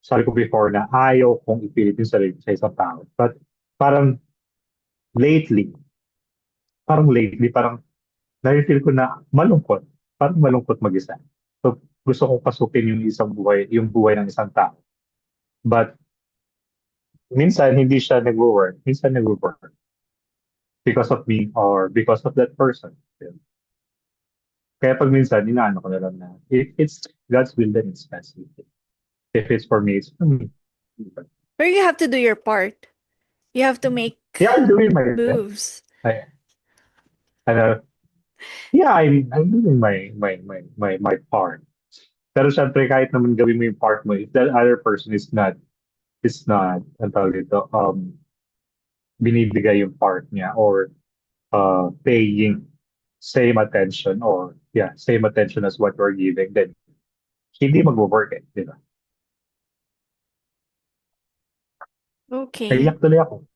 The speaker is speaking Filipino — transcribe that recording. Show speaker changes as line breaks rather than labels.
sabi ko before na ayaw kong ipilit yung sarili ko sa isang tao. But parang lately, parang na-feel ko na malungkot. Parang malungkot mag-isa. So, gusto kong pasukin yung buhay ng isang tao. But minsan hindi siya nag-work. Minsan nag-work because of me or because of that person. Yun. Kaya pag minsan, inaano ko na lang na if it's God's will, then it's best. If it's for me, it's for me.
But you have to do your part. You have to make
Yeah, I'm doing my best.
moves.
I, ano, yeah, I'm doing my part. Pero syempre, kahit naman gawin mo yung part mo, if that other person is not, ang tawag dito, binibigay yung part niya or paying same attention or yeah, same attention as what you're giving, then hindi mag-work eh, di ba?
Okay.
Naiyak tuloy ako.